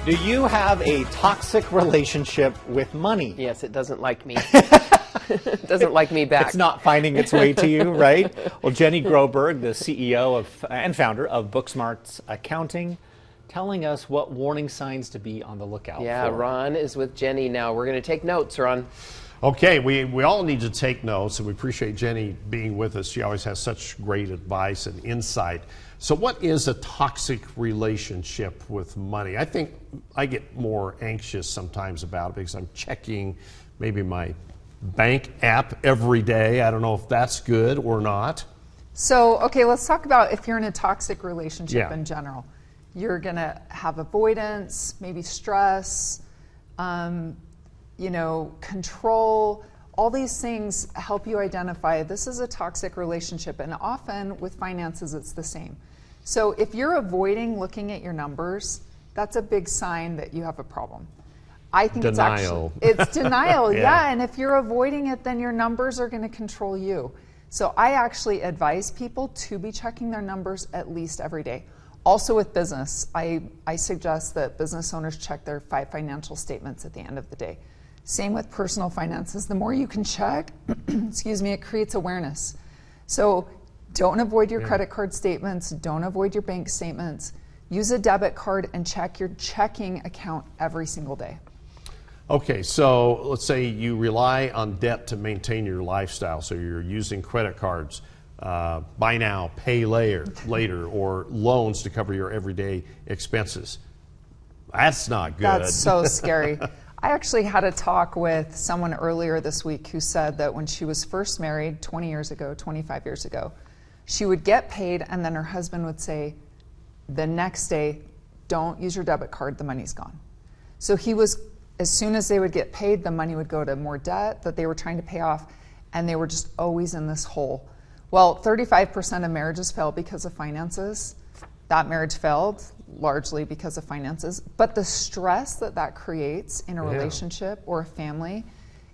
Do you have a toxic relationship with money? Yes, it doesn't like me. It doesn't like me back. It's not finding its way to you, right? Well, Jenny Groberg, the CEO and founder of Booksmarts Accounting, telling us what warning signs to be on the lookout for. Yeah, Ron is with Jenny now. We're going to take notes, Ron. Okay, we all need to take notes, and we appreciate Jenny being with us. She always has such great advice and insight. So what is a toxic relationship with money? I think I get more anxious sometimes about it because I'm checking maybe my bank app every day. I don't know if that's good or not. So, okay, let's talk about if you're in a toxic relationship in general. You're going to have avoidance, maybe stress, control. All these things help you identify this is a toxic relationship, and often with finances it's the same. So if you're avoiding looking at your numbers, that's a big sign that you have a problem. I think denial. It's denial, yeah, and if you're avoiding it, then your numbers are going to control you. So I actually advise people to be checking their numbers at least every day. Also with business, I suggest that business owners check their 5 financial statements at the end of the day. Same with personal finances. The more you can check, it creates awareness. So don't avoid your credit card statements. Don't avoid your bank statements. Use a debit card and check your checking account every single day. Okay, so let's say you rely on debt to maintain your lifestyle. So you're using credit cards, buy now, pay later, or loans to cover your everyday expenses. That's not good. That's so scary. I actually had a talk with someone earlier this week who said that when she was first married 25 years ago, she would get paid and then her husband would say, the next day, don't use your debit card, the money's gone. So as soon as they would get paid, the money would go to more debt that they were trying to pay off, and they were just always in this hole. Well, 35% of marriages fail because of finances. That marriage failed largely because of finances, but the stress that creates in a relationship or a family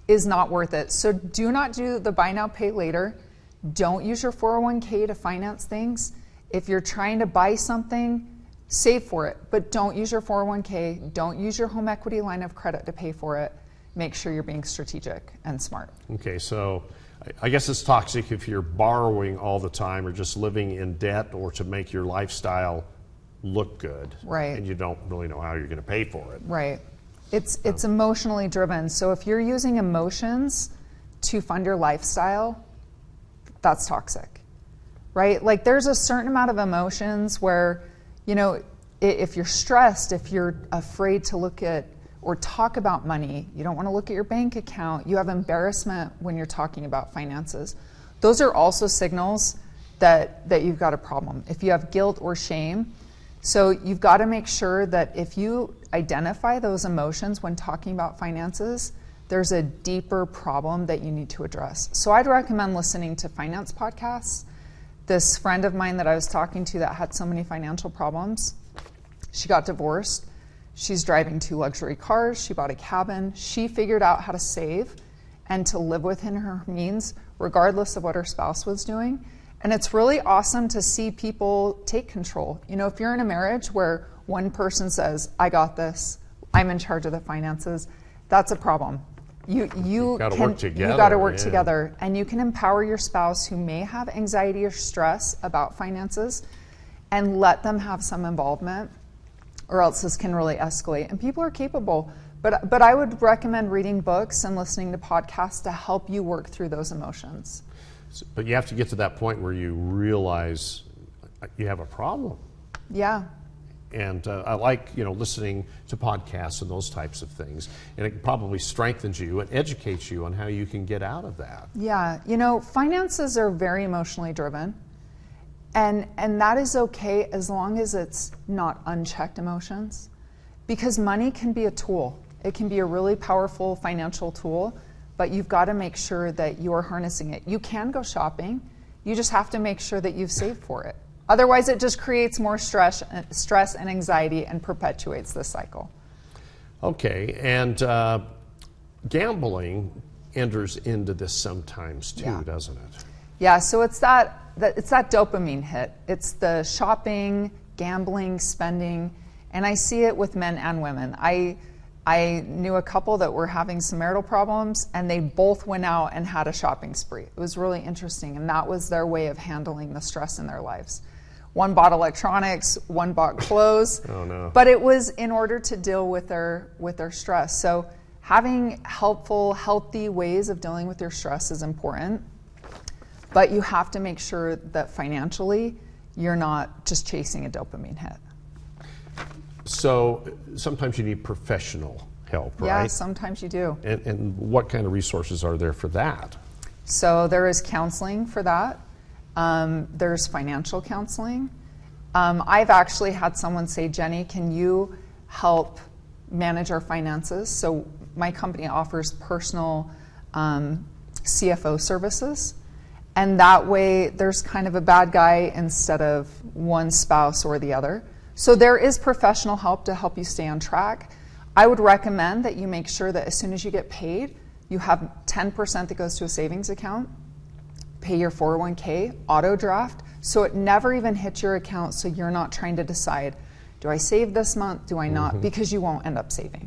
is not worth it. So do not do the buy now, pay later. Don't use your 401k to finance things. If you're trying to buy something, save for it, but don't use your 401k. Don't use your home equity line of credit to pay for it. Make sure you're being strategic and smart. Okay, so I guess it's toxic if you're borrowing all the time or just living in debt or to make your lifestyle look good. Right. And you don't really know how you're going to pay for it. Right. It's emotionally driven. So if you're using emotions to fund your lifestyle, that's toxic, right? Like there's a certain amount of emotions where, if you're stressed, if you're afraid to look at or talk about money, you don't want to look at your bank account, you have embarrassment when you're talking about finances. Those are also signals that you've got a problem. If you have guilt or shame, so you've got to make sure that if you identify those emotions when talking about finances, there's a deeper problem that you need to address. So I'd recommend listening to finance podcasts. This friend of mine that I was talking to that had so many financial problems, she got divorced. She's driving 2 luxury cars. She bought a cabin. She figured out how to save and to live within her means, regardless of what her spouse was doing. And it's really awesome to see people take control. If you're in a marriage where one person says, I got this, I'm in charge of the finances, that's a problem. You got to work together. You got to work together, and you can empower your spouse who may have anxiety or stress about finances and let them have some involvement, or else this can really escalate. And people are capable, but I would recommend reading books and listening to podcasts to help you work through those emotions. But you have to get to that point where you realize you have a problem. Yeah. And I like, listening to podcasts and those types of things. And it probably strengthens you and educates you on how you can get out of that. Yeah. Finances are very emotionally driven. And that is okay as long as it's not unchecked emotions. Because money can be a tool. It can be a really powerful financial tool, but you've got to make sure that you're harnessing it. You can go shopping. You just have to make sure that you've saved for it. Otherwise, it just creates more stress and anxiety and perpetuates this cycle. Okay, and gambling enters into this sometimes too, doesn't it? Yeah, so it's that dopamine hit. It's the shopping, gambling, spending. And I see it with men and women. I knew a couple that were having some marital problems, and they both went out and had a shopping spree. It was really interesting, and that was their way of handling the stress in their lives. One bought electronics, one bought clothes. Oh, no. But it was in order to deal with their stress. So having helpful, healthy ways of dealing with your stress is important. But you have to make sure that financially you're not just chasing a dopamine hit. So sometimes you need professional help, right? Yeah, sometimes you do. And what kind of resources are there for that? So there is counseling for that. There's financial counseling. I've actually had someone say, Jenny, can you help manage our finances? So my company offers personal CFO services. And that way there's kind of a bad guy instead of one spouse or the other. So there is professional help to help you stay on track. I would recommend that you make sure that as soon as you get paid, you have 10% that goes to a savings account, pay your 401k, auto draft, so it never even hits your account, so you're not trying to decide, do I save this month, do I not? Because you won't end up saving.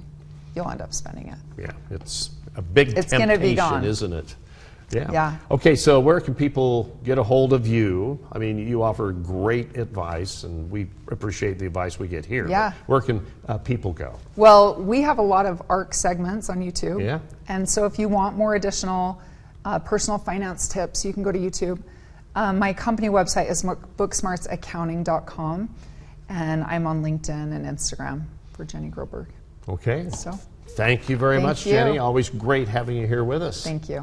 You'll end up spending it. Yeah, it's a big gonna be gone. temptation, isn't it? Yeah. Okay, so where can people get a hold of you? I mean, you offer great advice, and we appreciate the advice we get here. Yeah. Where can people go? Well, we have a lot of ARC segments on YouTube. Yeah. And so if you want more additional personal finance tips, you can go to YouTube. My company website is booksmartsaccounting.com, and I'm on LinkedIn and Instagram for Jenny Groberg. Okay. So Thank you very Thank much, you. Jenny. Always great having you here with us. thank you.